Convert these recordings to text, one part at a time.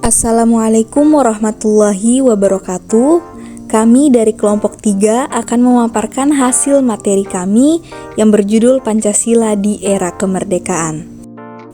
Assalamualaikum warahmatullahi wabarakatuh. Kami dari kelompok 3 akan memaparkan hasil materi kami yang berjudul Pancasila di Era Kemerdekaan.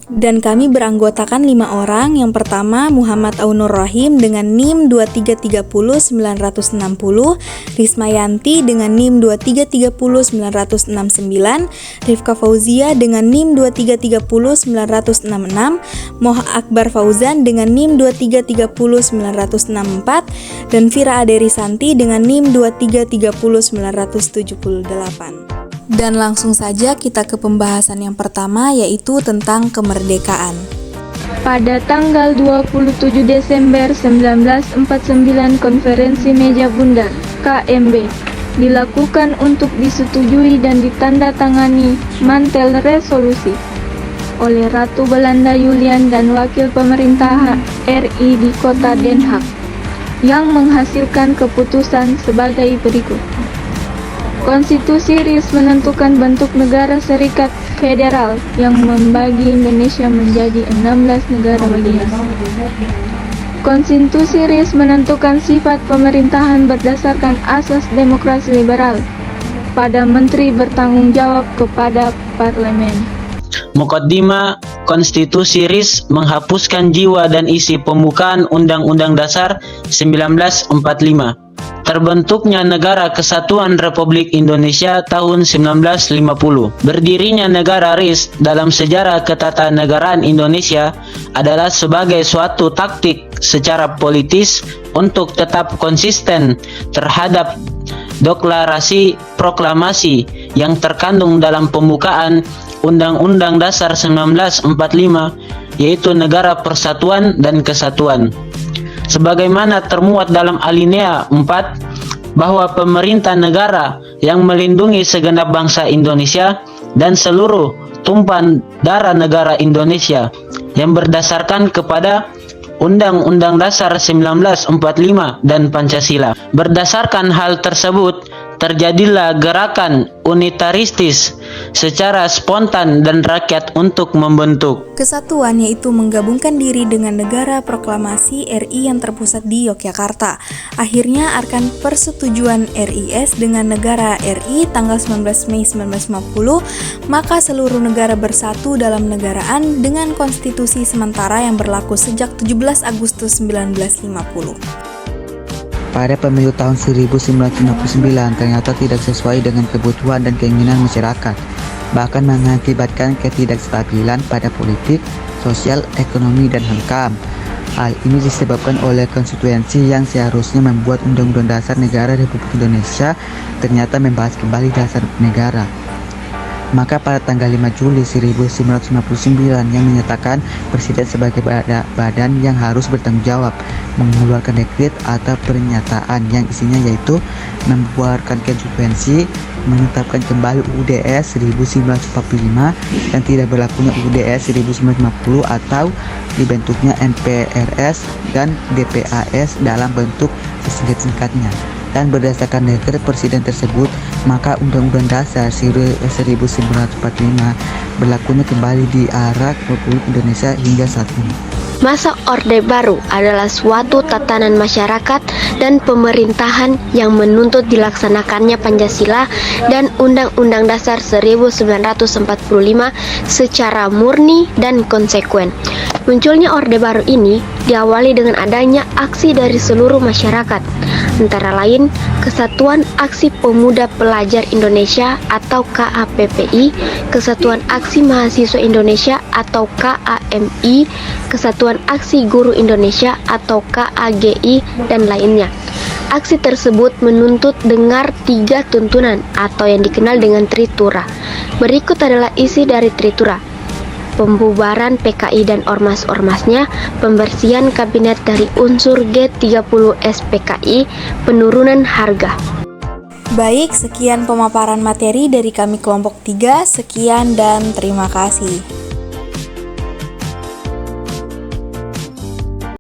Dan kami beranggotakan 5 orang. Yang pertama Muhammad Aunur Rahim dengan NIM 2330960, Rismayanti dengan NIM 2330969, Rifka Fauzia dengan NIM 2330966, Moh Akbar Fauzan dengan NIM 2330964, dan Fira Aderisanti dengan NIM 2330978. Dan langsung saja kita ke pembahasan yang pertama, yaitu tentang kemerdekaan. Pada tanggal 27 Desember 1949, Konferensi Meja Bundar (KMB) dilakukan untuk disetujui dan ditandatangani mantel resolusi oleh Ratu Belanda Julian dan Wakil Pemerintah RI di Kota Den Haag, yang menghasilkan keputusan sebagai berikut. Konstitusi RIS menentukan bentuk negara serikat federal yang membagi Indonesia menjadi 16 negara bagian. Konstitusi RIS menentukan sifat pemerintahan berdasarkan asas demokrasi liberal, pada menteri bertanggung jawab kepada parlemen. Mukaddimah Konstitusi RIS menghapuskan jiwa dan isi pembukaan Undang-Undang Dasar 1945. Terbentuknya Negara Kesatuan Republik Indonesia tahun 1950. Berdirinya negara RIS dalam sejarah ketatanegaraan Indonesia adalah sebagai suatu taktik secara politis untuk tetap konsisten terhadap deklarasi proklamasi yang terkandung dalam pembukaan Undang-Undang Dasar 1945, yaitu Negara Persatuan dan Kesatuan. Sebagaimana termuat dalam alinea 4, bahwa pemerintah negara yang melindungi segenap bangsa Indonesia dan seluruh tumpahan darah negara Indonesia yang berdasarkan kepada Undang-Undang Dasar 1945 dan Pancasila. Berdasarkan hal tersebut, terjadilah gerakan unitaristis secara spontan dan rakyat untuk membentuk kesatuan, yaitu menggabungkan diri dengan negara proklamasi RI yang terpusat di Yogyakarta. Akhirnya akan persetujuan RIS dengan negara RI tanggal 19 Mei 1950, maka seluruh negara bersatu dalam negaraan dengan konstitusi sementara yang berlaku sejak 17 Agustus 1950. Pada pemilu tahun 1959 ternyata tidak sesuai dengan kebutuhan dan keinginan masyarakat, bahkan mengakibatkan ketidakstabilan pada politik, sosial, ekonomi, dan HAM. Hal ini disebabkan oleh konstituensi yang seharusnya membuat Undang-Undang Dasar Negara Republik Indonesia ternyata membahas kembali dasar negara. Maka pada tanggal 5 Juli 1959 yang menyatakan Presiden sebagai badan yang harus bertanggung jawab mengeluarkan dekret atau pernyataan yang isinya yaitu membuarkan konstitusi, menetapkan kembali UUD 1945 dan tidak berlakunya UUD 1950 atau dibentuknya MPRS dan DPAS dalam bentuk sesingkat-singkatnya. Dan berdasarkan dekret presiden tersebut, maka Undang-Undang Dasar 1945 berlakunya kembali di era Republik Indonesia hingga saat ini. Masa Orde Baru adalah suatu tatanan masyarakat dan pemerintahan yang menuntut dilaksanakannya Pancasila dan Undang-Undang Dasar 1945 secara murni dan konsekuen. Munculnya Orde Baru ini diawali dengan adanya aksi dari seluruh masyarakat, antara lain Kesatuan Aksi Pemuda Pelajar Indonesia atau KAPPI, Kesatuan Aksi Mahasiswa Indonesia atau KAMI, Kesatuan Aksi Guru Indonesia atau KAGI, dan lainnya. Aksi tersebut menuntut dengar 3 tuntunan atau yang dikenal dengan Tritura. Berikut adalah isi dari Tritura: pembubaran PKI dan ormas-ormasnya, pembersihan kabinet dari unsur G30 SPKI, penurunan harga. Baik, sekian pemaparan materi dari kami kelompok 3. Sekian dan terima kasih.